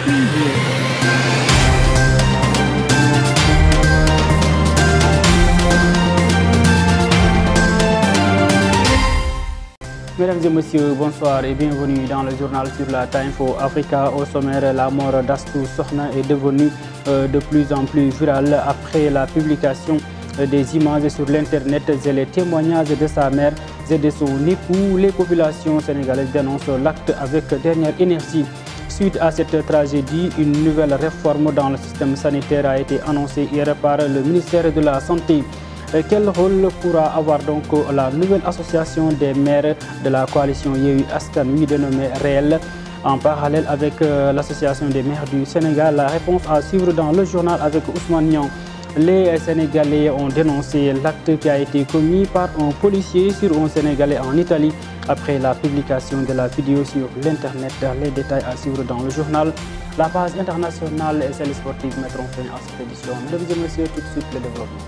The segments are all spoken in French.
Mesdames et messieurs, bonsoir et bienvenue dans le journal sur la Time4 Africa. Au sommaire, la mort d'Astou Sokhna est devenue de plus en plus virale après la publication des images sur l'internet et les témoignages de sa mère et de son époux. Les populations sénégalaises dénoncent l'acte avec dernière énergie. Suite à cette tragédie, une nouvelle réforme dans le système sanitaire a été annoncée hier par le ministère de la Santé. Quel rôle pourra avoir donc la nouvelle association des maires de la coalition Yewwi Askan Wi dénommée REEL en parallèle avec l'association des maires du Sénégal? La réponse à suivre dans le journal avec Ousmane Niang. Les Sénégalais ont dénoncé l'acte qui a été commis par un policier sur un Sénégalais en Italie après la publication de la vidéo sur l'Internet. Les détails à suivre dans le journal. La page internationale et celle sportive mettront fin à cette édition. Mesdames et messieurs, tout de suite le développement.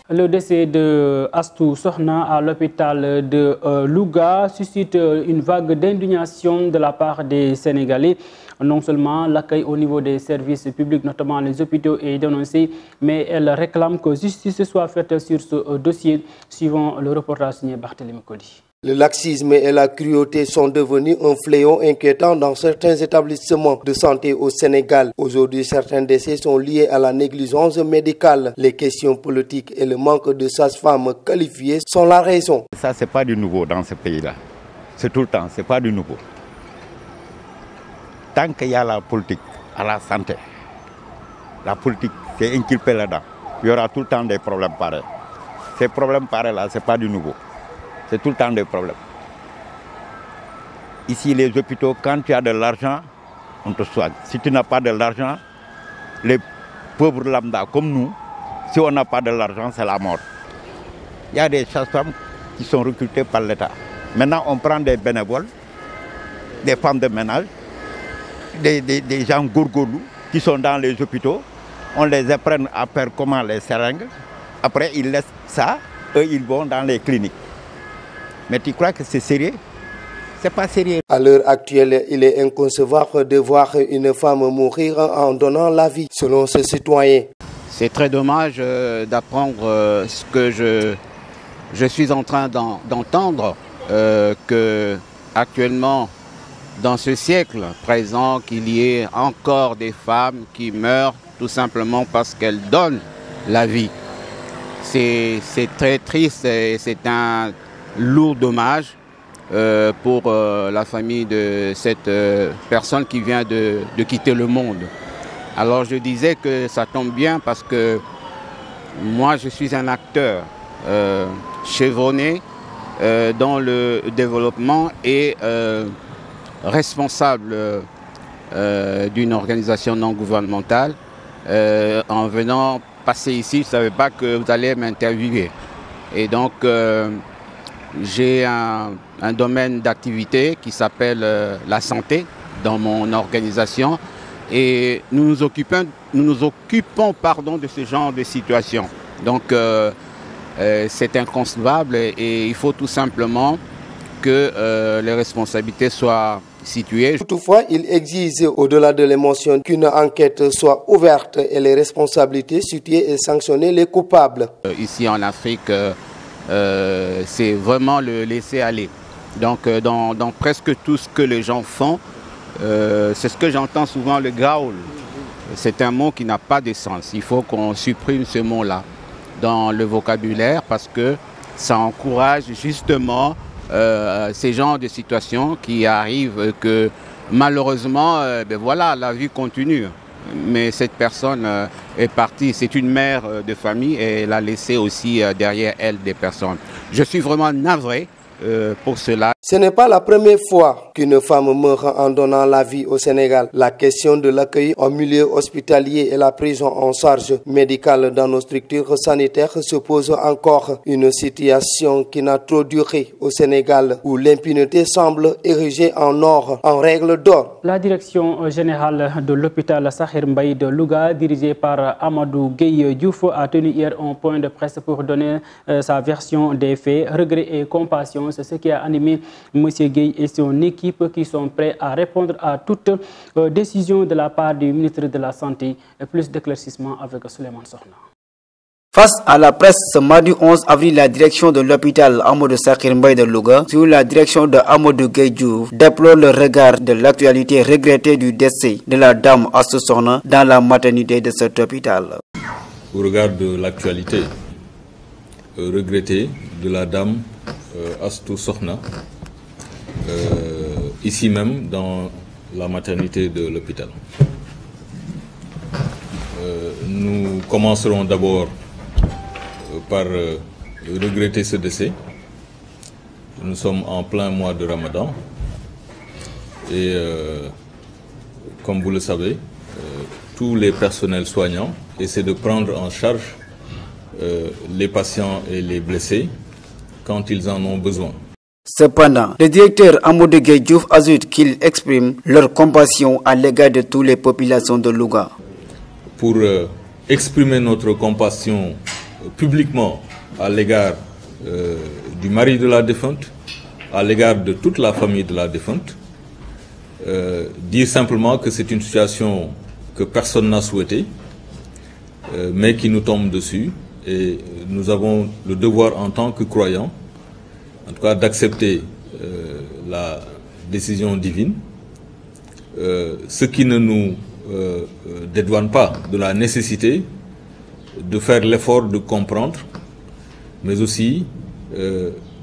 Le décès de Astou Sokhna à l'hôpital de Louga suscite une vague d'indignation de la part des Sénégalais. Non seulement l'accueil au niveau des services publics, notamment les hôpitaux, est dénoncé, mais elle réclame que justice soit faite sur ce dossier, suivant le reportage signé Barthélémy Cody. Le laxisme et la cruauté sont devenus un fléau inquiétant dans certains établissements de santé au Sénégal. Aujourd'hui, certains décès sont liés à la négligence médicale. Les questions politiques et le manque de sages-femmes qualifiées sont la raison. Ça, c'est pas du nouveau dans ce pays-là. C'est tout le temps, c'est pas du nouveau. Tant qu'il y a la politique à la santé, la politique c'est inculpé là-dedans. Il y aura tout le temps des problèmes pareils. Ces problèmes pareils-là, c'est pas du nouveau. C'est tout le temps des problèmes. Ici, les hôpitaux, quand tu as de l'argent, on te soigne. Si tu n'as pas de l'argent, les pauvres lambda comme nous, si on n'a pas de l'argent, c'est la mort. Il y a des sages-femmes qui sont recrutées par l'État. Maintenant, on prend des bénévoles, des femmes de ménage, des gens gourgourous qui sont dans les hôpitaux. On les apprend à faire comment les seringues. Après, ils laissent ça, eux, ils vont dans les cliniques. Mais tu crois que c'est sérieux? C'est pas sérieux. À l'heure actuelle, il est inconcevable de voir une femme mourir en donnant la vie, selon ce citoyen. C'est très dommage d'apprendre ce que je suis en train d'entendre, que actuellement, dans ce siècle présent, qu'il y ait encore des femmes qui meurent tout simplement parce qu'elles donnent la vie. C'est très triste et c'est un lourd dommage pour la famille de cette personne qui vient de quitter le monde. Alors je disais que ça tombe bien parce que moi je suis un acteur chevronné dans le développement et responsable d'une organisation non gouvernementale. En venant passer ici, je ne savais pas que vous allez m'interviewer. Et donc j'ai un domaine d'activité qui s'appelle la santé dans mon organisation et nous nous occupons de ce genre de situation. Donc c'est inconcevable et il faut tout simplement que les responsabilités soient situées. Toutefois, il exige, au-delà de l'émotion, qu'une enquête soit ouverte et les responsabilités situées et sanctionner les coupables. Ici en Afrique, c'est vraiment le laisser aller. Donc dans presque tout ce que les gens font, c'est ce que j'entends souvent, le gaoul. C'est un mot qui n'a pas de sens. Il faut qu'on supprime ce mot-là dans le vocabulaire parce que ça encourage justement ces genres de situations qui arrivent que malheureusement, voilà, la vie continue. Mais cette personne est partie, c'est une mère de famille et elle a laissé aussi derrière elle des personnes. Je suis vraiment navré pour cela. Ce n'est pas la première fois qu'une femme meurt en donnant la vie au Sénégal. La question de l'accueil en milieu hospitalier et la prise en charge médicale dans nos structures sanitaires se pose encore. Une situation qui n'a trop duré au Sénégal, où l'impunité semble érigée en or, en règle d'or. La direction générale de l'hôpital Sakhir Mbaye de Louga, dirigée par Amadou Gueye Diouf, a tenu hier un point de presse pour donner sa version des faits. Regret et compassion population. C'est ce qui a animé M. Gueye et son équipe qui sont prêts à répondre à toute décision de la part du ministre de la Santé. Et plus d'éclaircissements avec Souleymane Sokhna. Face à la presse, ce mardi 11 avril, la direction de l'hôpital Amadou Sakhir Mbaye de Louga, sous la direction de Amadou Gueye Diouf, déplore le regard de l'actualité regrettée du décès de la dame Astou Sokhna dans la maternité de cet hôpital. Au regard de l'actualité regrettée de la dame Astou Sokhna, ici même dans la maternité de l'hôpital. Nous commencerons d'abord par regretter ce décès. Nous sommes en plein mois de Ramadan et comme vous le savez, tous les personnels soignants essaient de prendre en charge les patients et les blessés quand ils en ont besoin. Cependant, le directeur Amadou Gueye Diouf ajoute qu'il exprime leur compassion à l'égard de toutes les populations de Louga. Pour exprimer notre compassion publiquement à l'égard du mari de la défunte, à l'égard de toute la famille de la défunte, dire simplement que c'est une situation que personne n'a souhaitée, mais qui nous tombe dessus, et nous avons le devoir en tant que croyants, en tout cas d'accepter la décision divine, ce qui ne nous dédouane pas de la nécessité de faire l'effort de comprendre, mais aussi,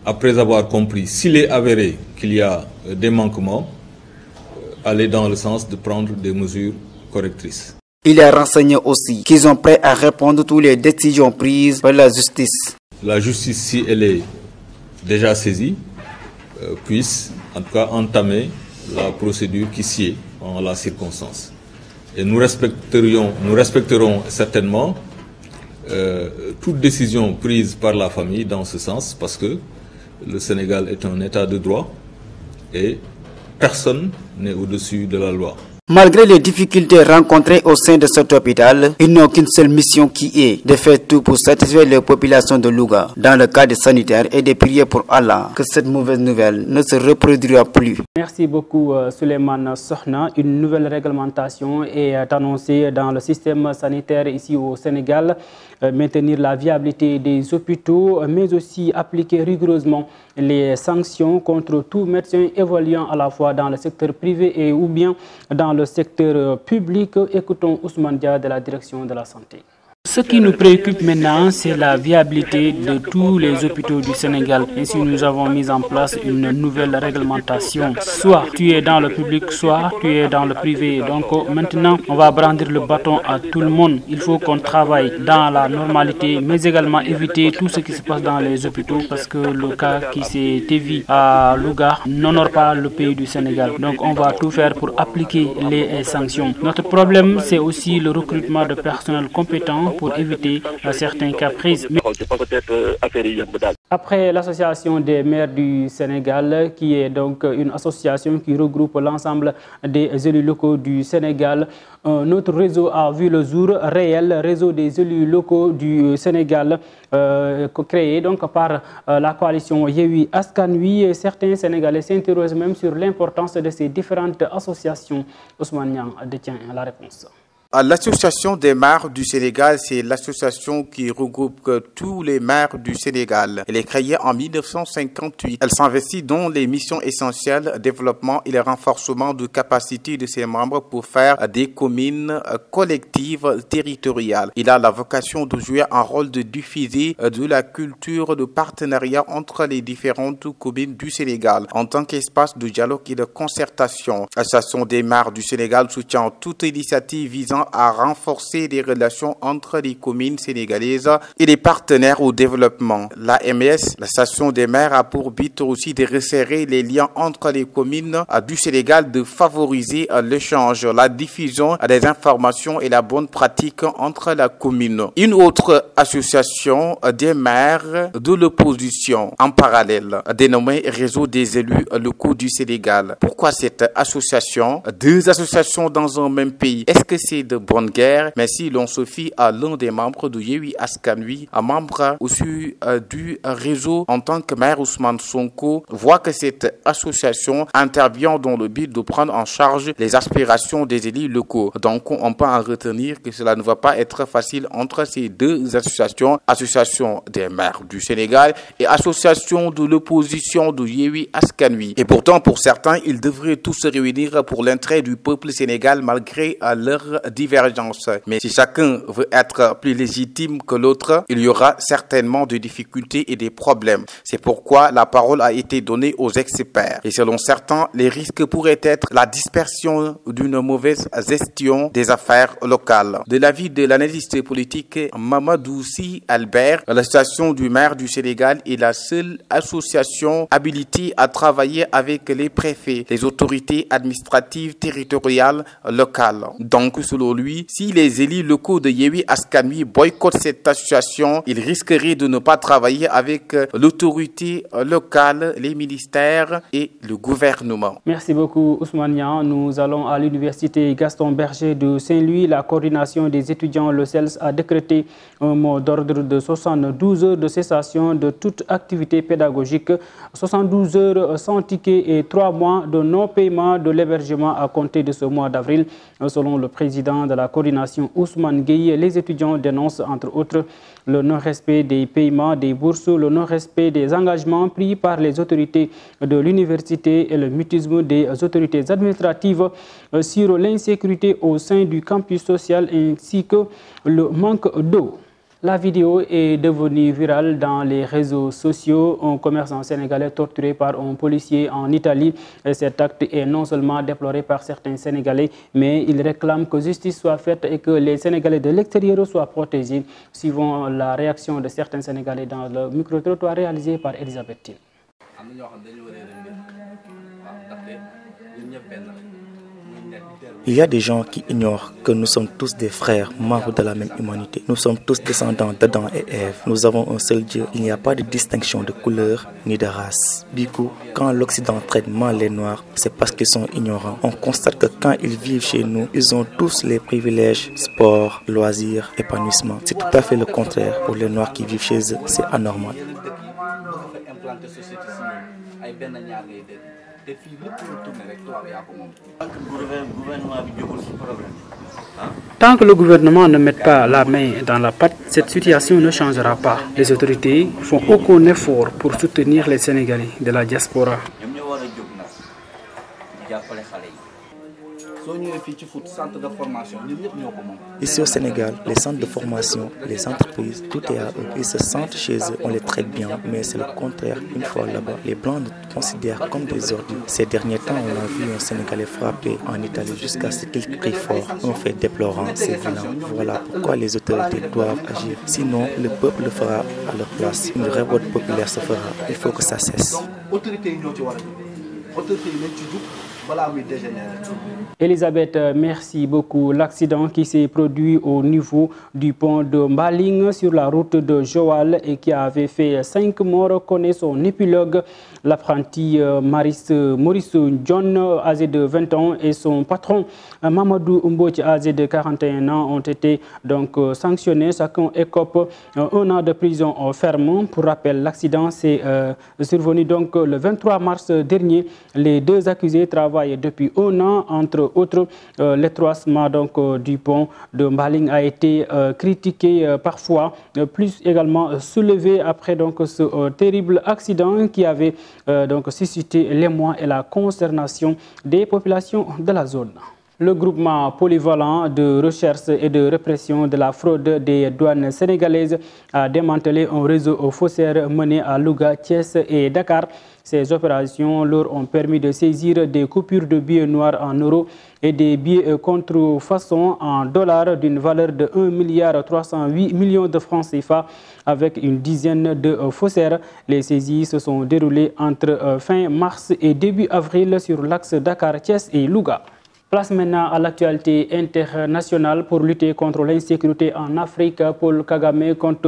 après avoir compris, s'il est avéré qu'il y a des manquements, aller dans le sens de prendre des mesures correctrices. Il a renseigné aussi qu'ils sont prêts à répondre à toutes les décisions prises par la justice. La justice, si elle est déjà saisie, puisse en tout cas entamer la procédure qui sied en la circonstance. Et nous respecterons certainement toute décision prise par la famille dans ce sens, parce que le Sénégal est un état de droit et personne n'est au-dessus de la loi. Malgré les difficultés rencontrées au sein de cet hôpital, ils n'ont qu'une seule mission qui est de faire tout pour satisfaire les populations de Louga dans le cadre sanitaire et de prier pour Allah que cette mauvaise nouvelle ne se reproduira plus. Merci beaucoup Souleymane Sokhna. Une nouvelle réglementation est annoncée dans le système sanitaire ici au Sénégal. Maintenir la viabilité des hôpitaux, mais aussi appliquer rigoureusement les sanctions contre tout médecin évoluant à la fois dans le secteur privé et ou bien dans le secteur public. Écoutons Ousmane Dia de la direction de la santé. Ce qui nous préoccupe maintenant, c'est la viabilité de tous les hôpitaux du Sénégal. Ainsi, nous avons mis en place une nouvelle réglementation. Soit tu es dans le public, soit tu es dans le privé. Donc maintenant, on va brandir le bâton à tout le monde. Il faut qu'on travaille dans la normalité, mais également éviter tout ce qui se passe dans les hôpitaux, parce que le cas qui s'est évi à Louga n'honore pas le pays du Sénégal. Donc on va tout faire pour appliquer les sanctions. Notre problème, c'est aussi le recrutement de personnel compétent pour éviter certains caprices. Après l'association des maires du Sénégal, qui est donc une association qui regroupe l'ensemble des élus locaux du Sénégal, notre réseau a vu le jour réel, réseau des élus locaux du Sénégal, créé donc par la coalition Yewwi Askan Wi. Certains Sénégalais s'interrogent même sur l'importance de ces différentes associations. Ousmane Niang détient la réponse. L'association des maires du Sénégal, c'est l'association qui regroupe tous les maires du Sénégal. Elle est créée en 1958. Elle s'investit dans les missions essentielles, développement et le renforcement de capacités de ses membres pour faire des communes collectives territoriales. Il a la vocation de jouer un rôle de diffuser de la culture de partenariat entre les différentes communes du Sénégal en tant qu'espace de dialogue et de concertation. L'association des maires du Sénégal soutient toute initiative visant à renforcer les relations entre les communes sénégalaises et les partenaires au développement. La MS, l'association des maires, a pour but aussi de resserrer les liens entre les communes du Sénégal, de favoriser l'échange, la diffusion des informations et la bonne pratique entre la commune. Une autre association des maires de l'opposition en parallèle, dénommée Réseau des élus locaux du Sénégal. Pourquoi cette association? Deux associations dans un même pays. Est-ce que c'est de bonne guerre, mais si l'on se fie à l'un des membres de Yewwi Askan Wi, un membre aussi du réseau en tant que maire Ousmane Sonko, voit que cette association intervient dans le but de prendre en charge les aspirations des élus locaux. Donc on peut en retenir que cela ne va pas être facile entre ces deux associations, association des maires du Sénégal et association de l'opposition de Yewwi Askan Wi. Et pourtant, pour certains, ils devraient tous se réunir pour l'intérêt du peuple sénégal malgré leurs divergences. Mais si chacun veut être plus légitime que l'autre, il y aura certainement des difficultés et des problèmes. C'est pourquoi la parole a été donnée aux experts. Et selon certains, les risques pourraient être la dispersion d'une mauvaise gestion des affaires locales. De l'avis de l'analyste politique Mamadou Sy Albert, l'association du maire du Sénégal est la seule association habilitée à travailler avec les préfets, les autorités administratives territoriales locales. Donc, selon lui, si les élus locaux de Yewwi Askan Wi boycottent cette association, ils risqueraient de ne pas travailler avec l'autorité locale, les ministères et le gouvernement. Merci beaucoup Ousmane Niang. Nous allons à l'université Gaston Berger de Saint-Louis. La coordination des étudiants, le CELS, a décrété un mot d'ordre de 72 heures de cessation de toute activité pédagogique, 72 heures sans ticket et 3 mois de non-paiement de l'hébergement à compter de ce mois d'avril. Selon le président de la coordination Ousmane Gueye, les étudiants dénoncent entre autres le non-respect des paiements des bourses, le non-respect des engagements pris par les autorités de l'université et le mutisme des autorités administratives sur l'insécurité au sein du campus social ainsi que le manque d'eau. La vidéo est devenue virale dans les réseaux sociaux. Un commerçant sénégalais torturé par un policier en Italie. Cet acte est non seulement déploré par certains Sénégalais, mais il réclame que justice soit faite et que les Sénégalais de l'extérieur soient protégés. Suivant la réaction de certains Sénégalais dans le micro-trottoir réalisé par Elisabeth Thiel. Il y a des gens qui ignorent que nous sommes tous des frères, membres de la même humanité. Nous sommes tous descendants d'Adam et Ève. Nous avons un seul Dieu. Il n'y a pas de distinction de couleur ni de race. Du coup, quand l'Occident traite mal les Noirs, c'est parce qu'ils sont ignorants. On constate que quand ils vivent chez nous, ils ont tous les privilèges, sport, loisirs, épanouissement. C'est tout à fait le contraire pour les Noirs qui vivent chez eux. C'est anormal. Tant que le gouvernement ne met pas la main dans la pâte, cette situation ne changera pas. Les autorités font aucun effort pour soutenir les Sénégalais de la diaspora. Ici au Sénégal, les centres de formation, les entreprises, tout est à eux. Ils se sentent chez eux, on les traite bien, mais c'est le contraire. Une fois là-bas, les Blancs nous considèrent comme des ordures. Ces derniers temps, on a vu un Sénégalais frappé en Italie jusqu'à ce qu'il crie fort. Un fait déplorant, c'est violent. Voilà pourquoi les autorités doivent agir. Sinon, le peuple le fera à leur place. Une révolte populaire se fera. Il faut que ça cesse. Elisabeth, merci beaucoup. L'accident qui s'est produit au niveau du pont de Mbaling sur la route de Joal et qui avait fait 5 morts connaît son épilogue. L'apprenti Maurice John, âgé de 20 ans, et son patron Mamadou Mbouch, âgé de 41 ans, ont été donc sanctionnés. Chacun écope 1 an de prison ferme. Pour rappel, l'accident s'est survenu donc le 23 mars dernier. Les deux accusés travaillent depuis 1 an. Entre autres, l'étroissement du pont de Mbaling a été critiqué parfois, plus également soulevé après ce terrible accident qui avait suscité l'émoi et la consternation des populations de la zone. Le groupement polyvalent de recherche et de répression de la fraude des douanes sénégalaises a démantelé un réseau faussaire mené à Louga, Thiès et Dakar. Ces opérations leur ont permis de saisir des coupures de billets noirs en euros et des billets contrefaçon en dollars d'une valeur de 1,308 milliard de francs CFA avec une dizaine de faussaires. Les saisies se sont déroulées entre fin mars et début avril sur l'axe Dakar-Thiès et Louga. Place maintenant à l'actualité internationale. Pour lutter contre l'insécurité en Afrique, Paul Kagame compte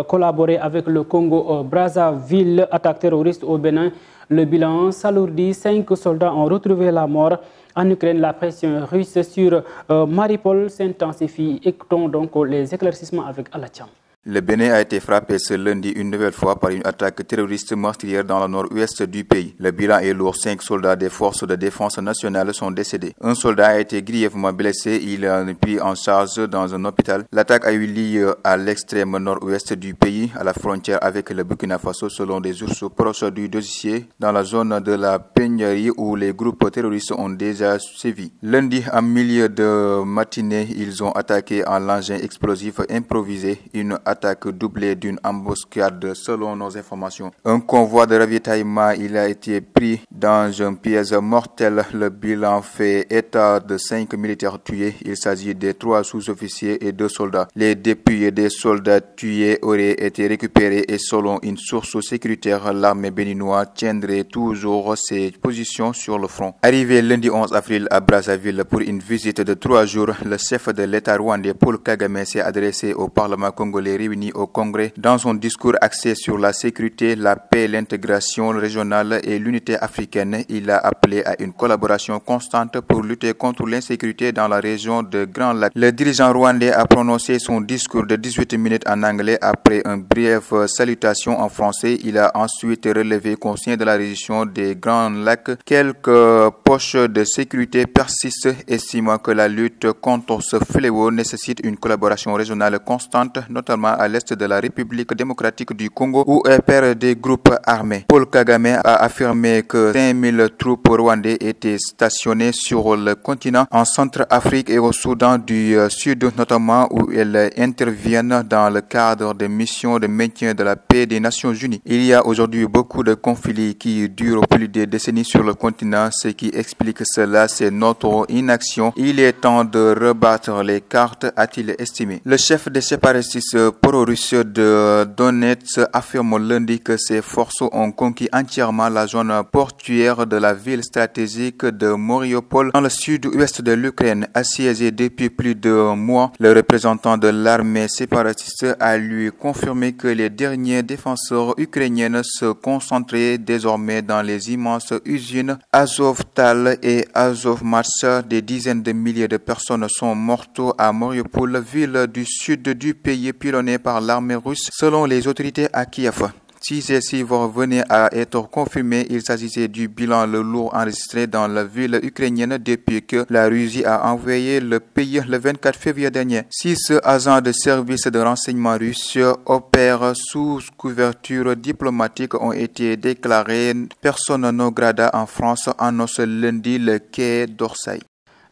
collaborer avec le Congo Brazzaville, attaque terroriste au Bénin, Le bilan s'alourdit, 5 soldats ont retrouvé la mort. En Ukraine, la pression russe sur Mariupol s'intensifie. Écoutons donc les éclaircissements avec Alacham. Le Bénin a été frappé ce lundi une nouvelle fois par une attaque terroriste meurtrière dans le nord-ouest du pays. Le bilan est lourd. 5 soldats des forces de défense nationale sont décédés. Un soldat a été grièvement blessé. Il est pris en charge dans un hôpital. L'attaque a eu lieu à l'extrême nord-ouest du pays, à la frontière avec le Burkina Faso, selon des sources proches du dossier, dans la zone de la Peignerie où les groupes terroristes ont déjà sévi. Lundi, en milieu de matinée, ils ont attaqué un engin explosif improvisé, une attaque doublée d'une embuscade selon nos informations. Un convoi de ravitaillement, il a été pris dans un piège mortel. Le bilan fait état de 5 militaires tués. Il s'agit de 3 sous-officiers et 2 soldats. Les dépouilles des soldats tués auraient été récupérés et selon une source sécuritaire, l'armée béninoise tiendrait toujours ses positions sur le front. Arrivé lundi 11 avril à Brazzaville pour une visite de 3 jours, le chef de l'État rwandais Paul Kagame s'est adressé au Parlement congolais réuni au Congrès. Dans son discours axé sur la sécurité, la paix, l'intégration régionale et l'unité africaine, il a appelé à une collaboration constante pour lutter contre l'insécurité dans la région de Grand Lac. Le dirigeant rwandais a prononcé son discours de 18 minutes en anglais après une brève salutation en français. Il a ensuite relevé qu'au sein de la région des Grands Lacs, quelques poches de sécurité persistent, estimant que la lutte contre ce fléau nécessite une collaboration régionale constante, notamment à l'est de la République démocratique du Congo où opèrent des groupes armés. Paul Kagame a affirmé que 5000 troupes rwandaises étaient stationnées sur le continent, en Centrafrique et au Soudan du Sud, notamment où elles interviennent dans le cadre des missions de maintien de la paix des Nations Unies. Il y a aujourd'hui beaucoup de conflits qui durent plus de décennies sur le continent. Ce qui explique cela, c'est notre inaction. Il est temps de rebattre les cartes, a-t-il estimé. Le chef des séparatistes pro-russes de Donetsk affirme lundi que ses forces ont conquis entièrement la zone portuaire de la ville stratégique de Mariupol dans le sud-ouest de l'Ukraine. Assiégée depuis plus de mois, le représentant de l'armée séparatiste a lui confirmé que les derniers défenseurs ukrainiens se concentraient désormais dans les immenses usines Azovstal et Azovmash. Des dizaines de milliers de personnes sont mortes à Mariupol, ville du sud du pays pilonnée par l'armée russe, selon les autorités à Kiev. Si ces chiffres venaient à être confirmés, il s'agissait du bilan le lourd enregistré dans la ville ukrainienne depuis que la Russie a envoyé le pays le 24 février dernier. 6 agents de service de renseignement russes opèrent sous couverture diplomatique ont été déclarés persona non grata en France, annonce lundi le Quai d'Orsay.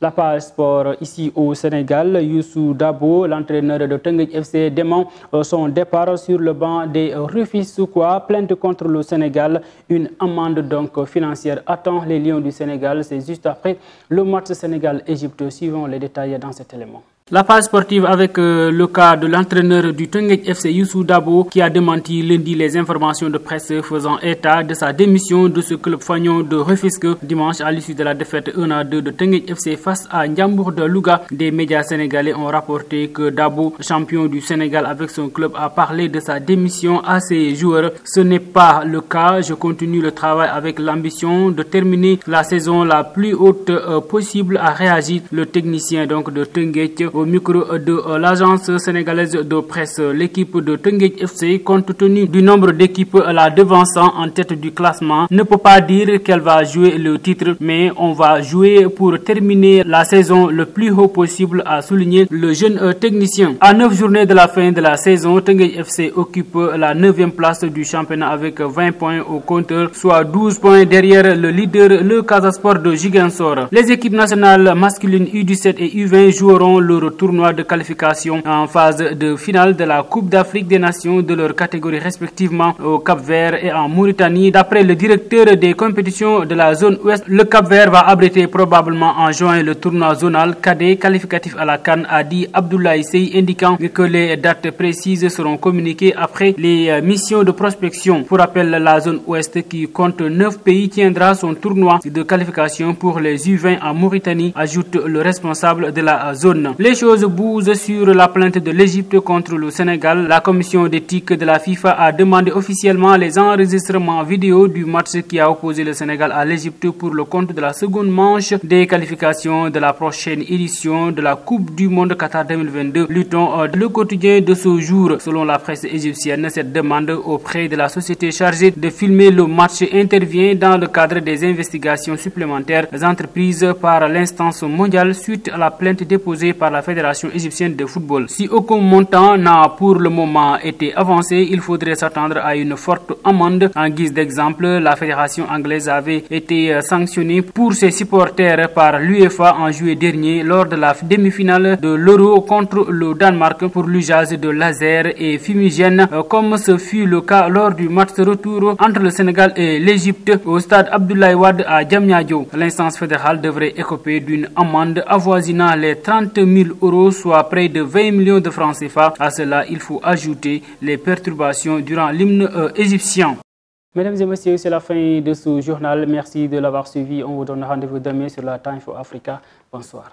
La page sport ici au Sénégal, Youssou Dabo, l'entraîneur de Teungueth FC, dément son départ sur le banc des Rufisquois. Plainte contre le Sénégal, une amende donc financière attend les Lions du Sénégal. C'est juste après le match Sénégal-Égypte. Suivons les détails dans cet élément. La page sportive avec le cas de l'entraîneur du Teungueth FC, Youssou Dabo, qui a démenti lundi les informations de presse faisant état de sa démission de ce club fagnon de Rufisque dimanche à l'issue de la défaite 1-2 de Teungueth FC face à Ndiambour de Louga. Des médias sénégalais ont rapporté que Dabo, champion du Sénégal avec son club, a parlé de sa démission à ses joueurs. Ce n'est pas le cas. Je continue le travail avec l'ambition de terminer la saison la plus haute possible, a réagi le technicien donc de Teungueth au micro de l'agence sénégalaise de presse. L'équipe de Teungueth FC, compte tenu du nombre d'équipes la devançant en tête du classement, ne peut pas dire qu'elle va jouer le titre, mais on va jouer pour terminer la saison le plus haut possible, a souligné le jeune technicien. À 9 journées de la fin de la saison, Teungueth FC occupe la 9e place du championnat avec 20 points au compteur, soit 12 points derrière le leader, le Casa Sport de Ziguinchor. Les équipes nationales masculines U17 et U20 joueront leur tournoi de qualification en phase de finale de la Coupe d'Afrique des Nations de leur catégorie respectivement au Cap-Vert et en Mauritanie. D'après le directeur des compétitions de la zone ouest, le Cap-Vert va abriter probablement en juin le tournoi zonal cadet qualificatif à la CAN, a dit Abdoulaye Sey, indiquant que les dates précises seront communiquées après les missions de prospection. Pour rappel, la zone ouest qui compte 9 pays tiendra son tournoi de qualification pour les U20 en Mauritanie, ajoute le responsable de la zone. Les chose bouge sur la plainte de l'Égypte contre le Sénégal. La commission d'éthique de la FIFA a demandé officiellement les enregistrements vidéo du match qui a opposé le Sénégal à l'Égypte pour le compte de la seconde manche des qualifications de la prochaine édition de la Coupe du Monde Qatar 2022. Luttons le quotidien de ce jour. Selon la presse égyptienne, cette demande auprès de la société chargée de filmer le match intervient dans le cadre des investigations supplémentaires entreprises par l'instance mondiale suite à la plainte déposée par la Fédération égyptienne de football. Si aucun montant n'a pour le moment été avancé, il faudrait s'attendre à une forte amende. En guise d'exemple, la Fédération anglaise avait été sanctionnée pour ses supporters par l'UEFA en juillet dernier lors de la demi-finale de l'Euro contre le Danemark pour l'usage de lasers et fumigènes, comme ce fut le cas lors du match retour entre le Sénégal et l'Égypte au stade Abdoulaye Wade à Diamniadio. L'instance fédérale devrait écoper d'une amende avoisinant les 30 000 €, soit près de 20 millions de francs CFA. À cela, il faut ajouter les perturbations durant l'hymne égyptien. Mesdames et messieurs, c'est la fin de ce journal. Merci de l'avoir suivi. On vous donne rendez-vous demain sur la Time for Africa. Bonsoir.